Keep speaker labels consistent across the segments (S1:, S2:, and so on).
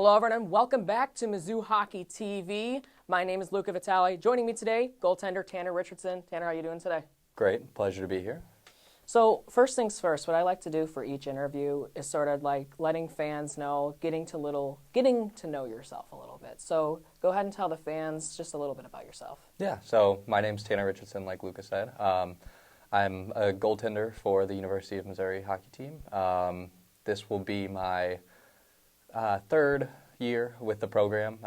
S1: Hello everyone, welcome back to Mizzou Hockey TV. My name is Luca Vitale. Joining me today, goaltender Tanner Richardson. Tanner, how are you doing today?
S2: Great, pleasure to be here.
S1: So first things first, what I like to do for each interview is sort of like letting fans know, getting to know yourself a little bit. So go ahead and tell the fans just a little bit about yourself.
S2: Yeah, so my name's Tanner Richardson, like Luca said. I'm a goaltender for the University of Missouri hockey team. This will be my third year with the program,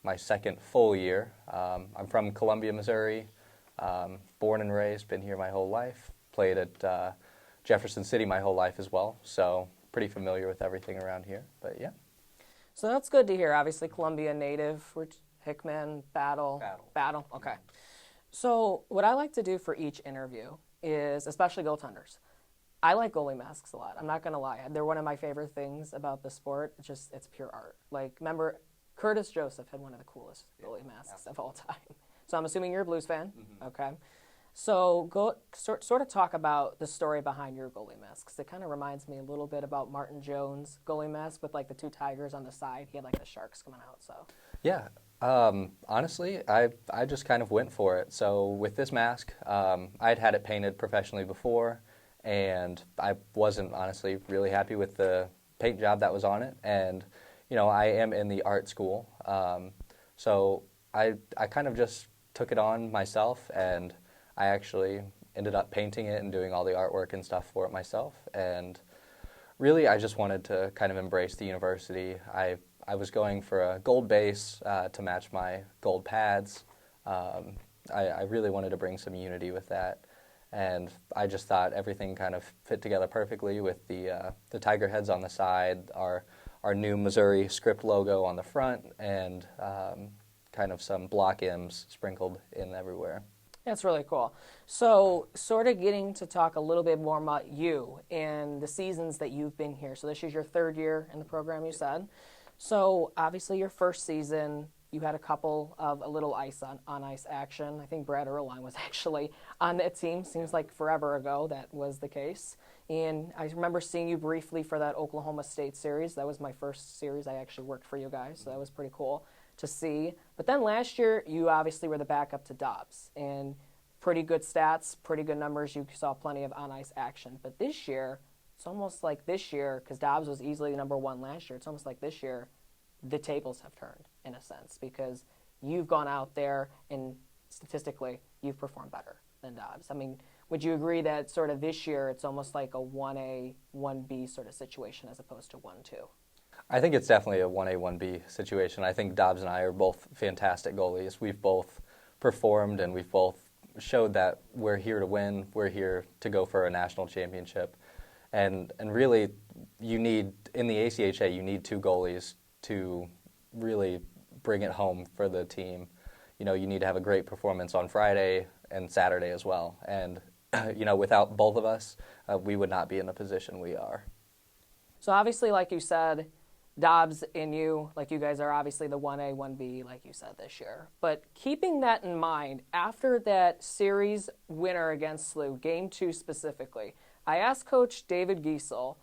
S2: my second full year. I'm from Columbia, Missouri, born and raised, been here my whole life, played at Jefferson City my whole life as well, so pretty familiar with everything around here, but yeah.
S1: So that's good to hear. Obviously, Columbia native, Hickman, Battle. Okay. So what I like to do for each interview is, especially goaltenders, I like goalie masks a lot. I'm not going to lie. They're one of my favorite things about the sport. It's pure art. Like, remember, Curtis Joseph had one of the coolest goalie masks of all time. So I'm assuming you're a Blues fan. Mm-hmm. Okay. So sort of talk about the story behind your goalie mask, because it kind of reminds me a little bit about Martin Jones' goalie mask with like the two tigers on the side. He had like the sharks coming out. So
S2: yeah, honestly, I just kind of went for it. So with this mask, I'd had it painted professionally before, and I wasn't honestly really happy with the paint job that was on it. And you know, I am in the art school, so I kind of just took it on myself, and I actually ended up painting it and doing all the artwork and stuff for it myself. And really, I just wanted to kind of embrace the university. I was going for a gold base to match my gold pads. I really wanted to bring some unity with that. And I just thought everything kind of fit together perfectly with the tiger heads on the side, our new Missouri script logo on the front, and kind of some block M's sprinkled in everywhere.
S1: That's really cool. So sort of getting to talk a little bit more about you and the seasons that you've been here. So this is your third year in the program, you said. So obviously your first season, you had a couple of a little on ice action. I think Brad Erline was actually on that team. Seems like forever ago that was the case. And I remember seeing you briefly for that Oklahoma State series. That was my first series. I actually worked for you guys, so that was pretty cool to see. But then last year, you obviously were the backup to Dobbs, and pretty good stats, pretty good numbers. You saw plenty of on-ice action. But this year, it's almost like this year, because Dobbs was easily number one last year, it's almost like this year the tables have turned, in a sense, because you've gone out there and statistically you've performed better than Dobbs. I mean, would you agree that sort of this year it's almost like a 1A, 1B sort of situation as opposed to 1-2?
S2: I think it's definitely a 1A, 1B situation. I think Dobbs and I are both fantastic goalies. We've both performed, and we've both showed that we're here to win. We're here to go for a national championship. And really, you need, in the ACHA, you need two goalies to really bring it home for the team. You know, you need to have a great performance on Friday and Saturday as well. And, you know, without both of us, we would not be in the position we are.
S1: So obviously, like you said, Dobbs and you, like you guys are obviously the 1A, 1B, like you said, this year. But keeping that in mind, after that series winner against SLU, Game 2 specifically, I asked Coach David Giesel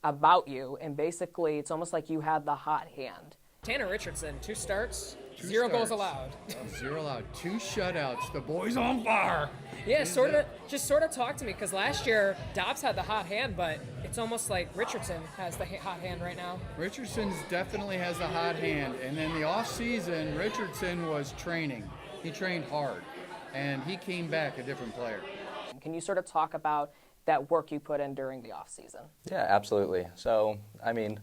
S1: about you, and basically it's almost like you had the hot hand. Tanner Richardson, 2 starts, 0 goals allowed.
S3: 0 allowed, 2 shutouts. The boy's on fire.
S1: Yeah, sort of talk to me, because last year Dobbs had the hot hand, but it's almost like Richardson has the hot hand right now.
S3: Richardson definitely has the hot hand, and in the off season, Richardson was training. He trained hard, and he came back a different player.
S1: Can you sort of talk about that work you put in during the off season?
S2: Yeah, absolutely. So, I mean,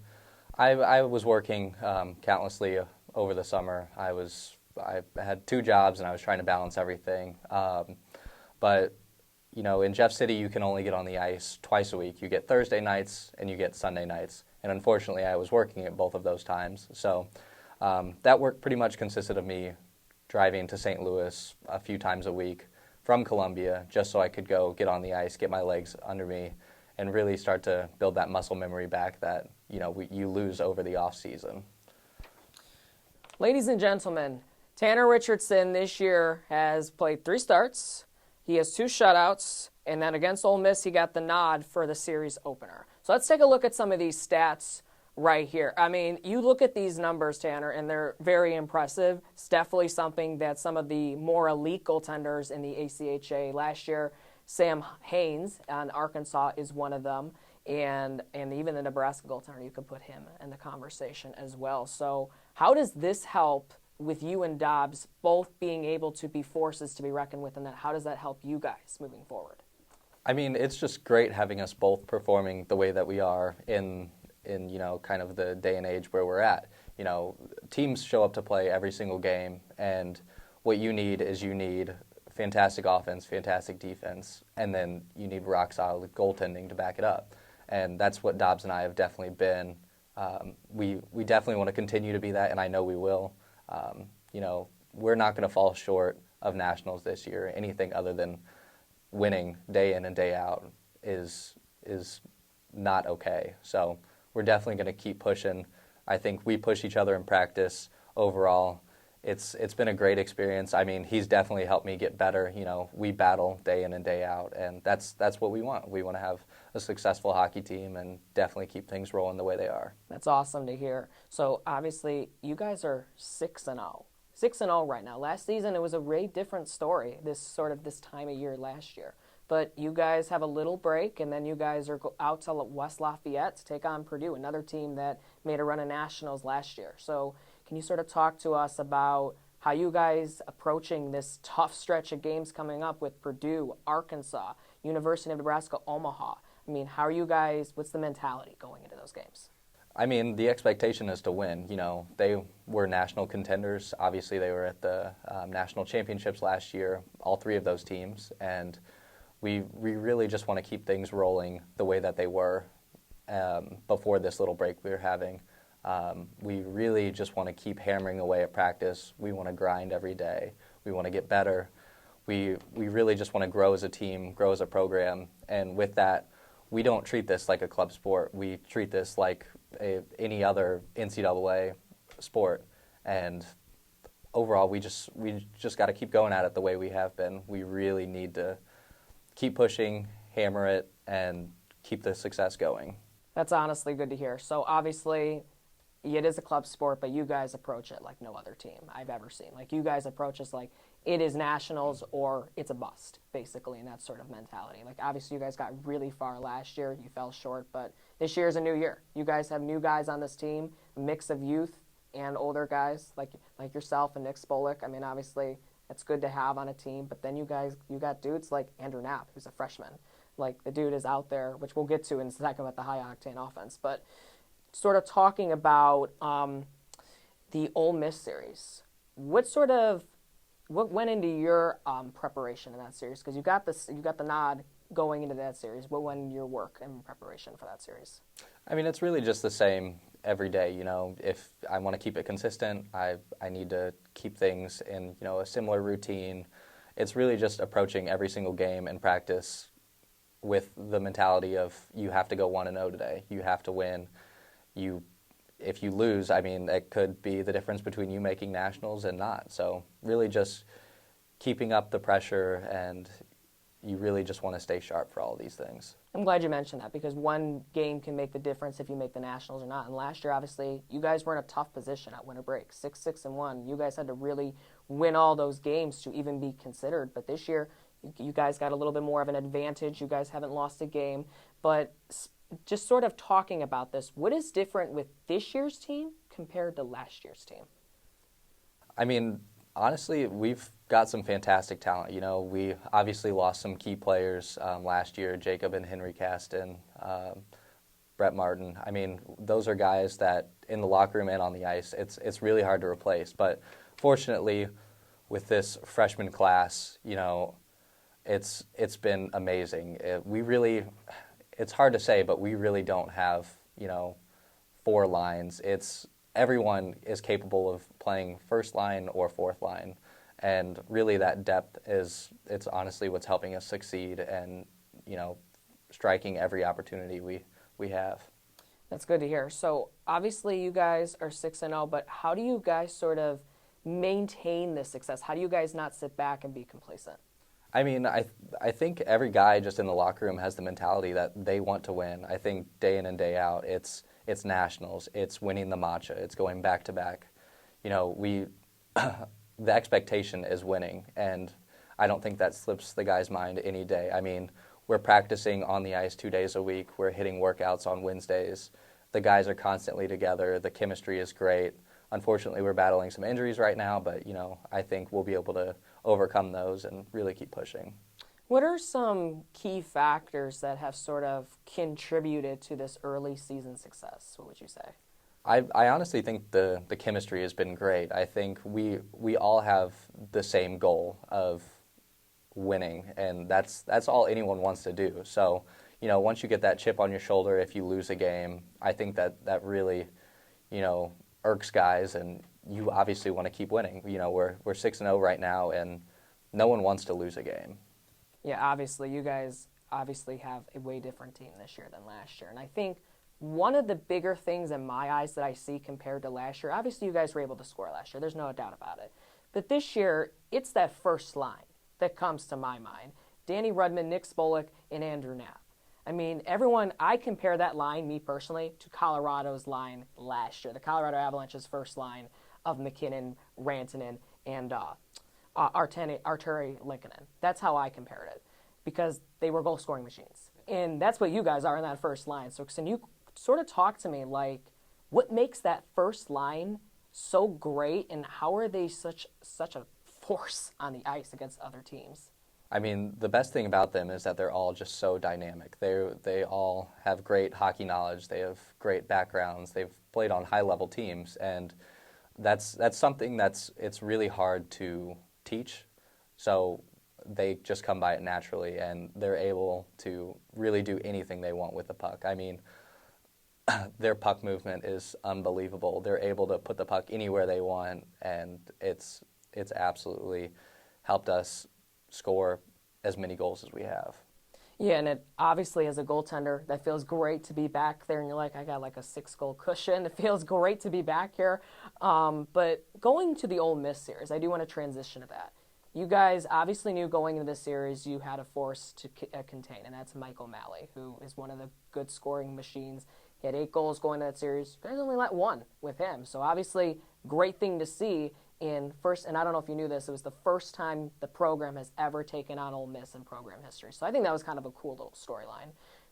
S2: I was working countlessly over the summer. I had 2 jobs, and I was trying to balance everything. But, you know, in Jeff City, you can only get on the ice twice a week. You get Thursday nights and you get Sunday nights. And unfortunately, I was working at both of those times. So that work pretty much consisted of me driving to St. Louis a few times a week from Columbia just so I could go get on the ice, get my legs under me, and really start to build that muscle memory back that, you know, you lose over the off season.
S1: Ladies and gentlemen, Tanner Richardson this year has played 3 starts. He has 2 shutouts, and then against Ole Miss, he got the nod for the series opener. So let's take a look at some of these stats right here. I mean, you look at these numbers, Tanner, and they're very impressive. It's definitely something that some of the more elite goaltenders in the ACHA last year, Sam Haynes on Arkansas is one of them, and even the Nebraska goaltender, you could put him in the conversation as well. So how does this help with you and Dobbs both being able to be forces to be reckoned with, and that how does that help you guys moving forward?
S2: I mean, it's just great having us both performing the way that we are in kind of the day and age where we're at. Teams show up to play every single game, and what you need is fantastic offense, fantastic defense, and then you need rock solid goaltending to back it up. And that's what Dobbs and I have definitely been. We definitely want to continue to be that, and I know we will. We're not going to fall short of nationals this year. Anything other than winning day in and day out is not okay. So we're definitely going to keep pushing. I think we push each other in practice overall. It's been a great experience. I mean, he's definitely helped me get better. We battle day in and day out, and that's what we want. We want to have a successful hockey team and definitely keep things rolling the way they are.
S1: That's awesome to hear. So obviously, you guys are 6-0. 6-0 right now. Last season, it was a very different story, this time of year last year. But you guys have a little break, and then you guys are out to West Lafayette to take on Purdue, another team that made a run of nationals last year. So can you sort of talk to us about how you guys approaching this tough stretch of games coming up with Purdue, Arkansas, University of Nebraska, Omaha? I mean, how are you guys, what's the mentality going into those games?
S2: I mean, the expectation is to win. They were national contenders. Obviously, they were at the national championships last year, all three of those teams, and we really just want to keep things rolling the way that they were before this little break we were having. We really just want to keep hammering away at practice. We want to grind every day. We want to get better. We really just want to grow as a team, grow as a program, and with that, we don't treat this like a club sport. We treat this like any other NCAA sport, and overall, we just got to keep going at it the way we have been. We really need to keep pushing, hammer it, and keep the success going.
S1: That's honestly good to hear. So obviously, it is a club sport, but you guys approach it like no other team I've ever seen. Like, you guys approach us like it is nationals or it's a bust, basically, in that sort of mentality. Like, obviously, you guys got really far last year. You fell short, but this year is a new year. You guys have new guys on this team, a mix of youth and older guys like yourself and Nick Spolik. I mean, obviously, it's good to have on a team, but then you got dudes like Andrew Knapp, who's a freshman. Like, the dude is out there, which we'll get to in a second about the high-octane offense. But sort of talking about the Ole Miss series, what went into your preparation in that series? Because you got the nod going into that series. What went into your work in preparation for that series?
S2: I mean, it's really just the same every day. If I want to keep it consistent, I need to keep things in a similar routine. It's really just approaching every single game in practice with the mentality of you have to go 1-0 today. You have to win. If you lose, I mean, it could be the difference between you making nationals and not. So really just keeping up the pressure, and you really just want to stay sharp for all of these things.
S1: I'm glad you mentioned that, because one game can make the difference if you make the nationals or not. And last year, obviously, you guys were in a tough position at winter break, 6-6-1. You guys had to really win all those games to even be considered. But this year, you guys got a little bit more of an advantage. You guys haven't lost a game. But just sort of talking about this, what is different with this year's team compared to last year's team?
S2: I mean, honestly, we've got some fantastic talent. We obviously lost some key players last year, Jacob and Henry Caston, Brett Martin. I mean, those are guys that in the locker room and on the ice, it's really hard to replace. But fortunately, with this freshman class, it's been amazing. It's hard to say, but we really don't have, 4 lines. Everyone is capable of playing first line or fourth line. And really that depth it's honestly what's helping us succeed and, striking every opportunity we have.
S1: That's good to hear. So obviously you guys are 6-0, but how do you guys sort of maintain this success? How do you guys not sit back and be complacent?
S2: I mean, I think every guy just in the locker room has the mentality that they want to win. I think day in and day out, it's nationals, it's winning the matcha, it's going back to back. You know, the expectation is winning, and I don't think that slips the guy's mind any day. I mean, we're practicing on the ice 2 days a week. We're hitting workouts on Wednesdays. The guys are constantly together. The chemistry is great. Unfortunately, we're battling some injuries right now, but, you know, I think we'll be able to overcome those and really keep pushing.
S1: What are some key factors that have sort of contributed to this early season success? What would you say?
S2: I honestly think the chemistry has been great. I think we all have the same goal of winning, and that's all anyone wants to do. So, you know, once you get that chip on your shoulder if you lose a game, I think that really, you know, irks guys, and you obviously want to keep winning. You know, we're 6-0 right now, and no one wants to lose a game.
S1: Yeah, obviously, you guys obviously have a way different team this year than last year. And I think one of the bigger things in my eyes that I see compared to last year, obviously you guys were able to score last year. There's no doubt about it. But this year, it's that first line that comes to my mind. Danny Rudman, Nick Spolik, and Andrew Knapp. I mean, I compare that line, me personally, to Colorado's line last year. The Colorado Avalanche's first line of McKinnon, Rantanen, and Arturi Linkonen. That's how I compared it, because they were goal-scoring machines. And that's what you guys are in that first line. So can you sort of talk to me, like, what makes that first line so great, and how are they such a force on the ice against other teams?
S2: I mean, the best thing about them is that they're all just so dynamic. They all have great hockey knowledge. They have great backgrounds. They've played on high-level teams, and that's something it's really hard to teach. So they just come by it naturally, and they're able to really do anything they want with the puck. I mean, their puck movement is unbelievable. They're able to put the puck anywhere they want, and it's absolutely helped us score as many goals as we have.
S1: Yeah, and it obviously, as a goaltender, that feels great to be back there, and you're like, I got like a 6-goal cushion. It feels great to be back here. But going to the Ole Miss series, I do want to transition to that. You guys obviously knew going into this series you had a force to contain, and that's Mike O'Malley, who is one of the good scoring machines. He had 8 goals going into that series. You guys only let 1 with him. So obviously, great thing to see. And I don't know if you knew this, it was the first time the program has ever taken on Ole Miss in program history. So I think that was kind of a cool little storyline.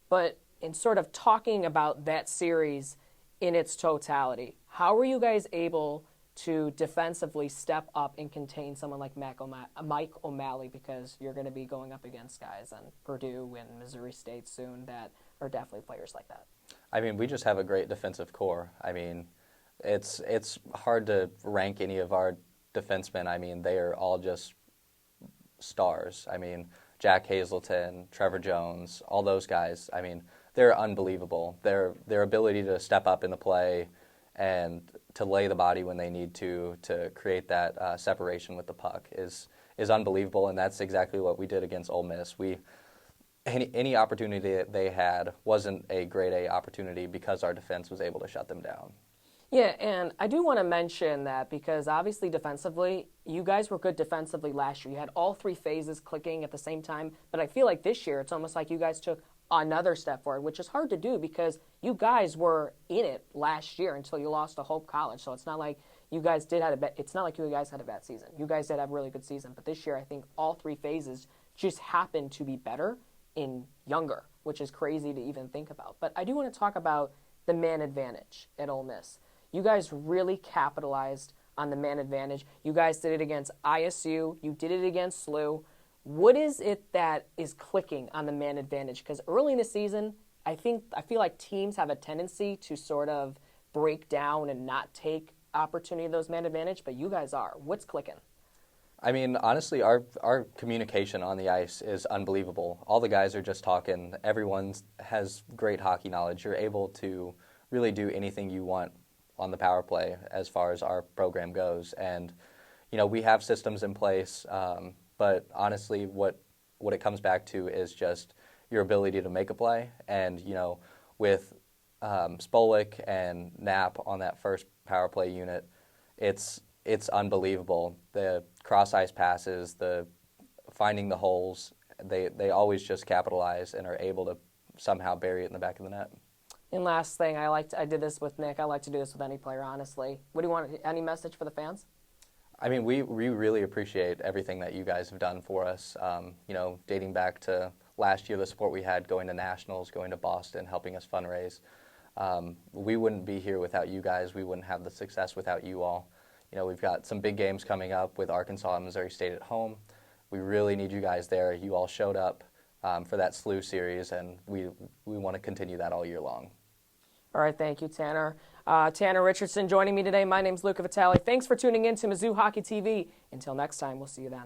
S1: But in sort of talking about that series in its totality, how were you guys able to defensively step up and contain someone like Mike O'Malley, because you're going to be going up against guys on Purdue and Missouri State soon that are definitely players like that?
S2: I mean, we just have a great defensive core. I mean, it's hard to rank any of our defensemen. I mean, they are all just stars. I mean, Jack Hazelton, Trevor Jones, all those guys, I mean, they're unbelievable. Their ability to step up in the play and to lay the body when they need to create that separation with the puck is unbelievable, and that's exactly what we did against Ole Miss. Any opportunity that they had wasn't a grade A opportunity because our defense was able to shut them down.
S1: Yeah, and I do want to mention that because obviously defensively, you guys were good defensively last year. You had all 3 phases clicking at the same time, but I feel like this year it's almost like you guys took another step forward, which is hard to do because you guys were in it last year until you lost to Hope College. So it's not like you guys it's not like you guys had a bad season. You guys did have a really good season, but this year I think all 3 phases just happened to be better in younger, which is crazy to even think about. But I do want to talk about the man advantage at Ole Miss. You guys really capitalized on the man advantage. You guys did it against ISU. You did it against SLU. What is it that is clicking on the man advantage? Because early in the season, I feel like teams have a tendency to sort of break down and not take opportunity of those man advantage, but you guys are. What's clicking?
S2: I mean, honestly, our communication on the ice is unbelievable. All the guys are just talking. Everyone has great hockey knowledge. You're able to really do anything you want on the power play as far as our program goes. And, you know, we have systems in place, but honestly, what it comes back to is just your ability to make a play. And, you know, with Spolik and Knapp on that first power play unit, it's unbelievable. The cross-ice passes, the finding the holes. They always just capitalize and are able to somehow bury it in the back of the net.
S1: And last thing, I did this with Nick. I like to do this with any player, honestly. What do you want? Any message for the fans?
S2: I mean, we really appreciate everything that you guys have done for us. Dating back to last year, the support we had going to nationals, going to Boston, helping us fundraise. We wouldn't be here without you guys. We wouldn't have the success without you all. We've got some big games coming up with Arkansas and Missouri State at home. We really need you guys there. You all showed up for that SLU series, and we want to continue that all year long.
S1: All right, thank you, Tanner. Tanner Richardson joining me today. My name's Luca Vitale. Thanks for tuning in to Mizzou Hockey TV. Until next time, we'll see you then.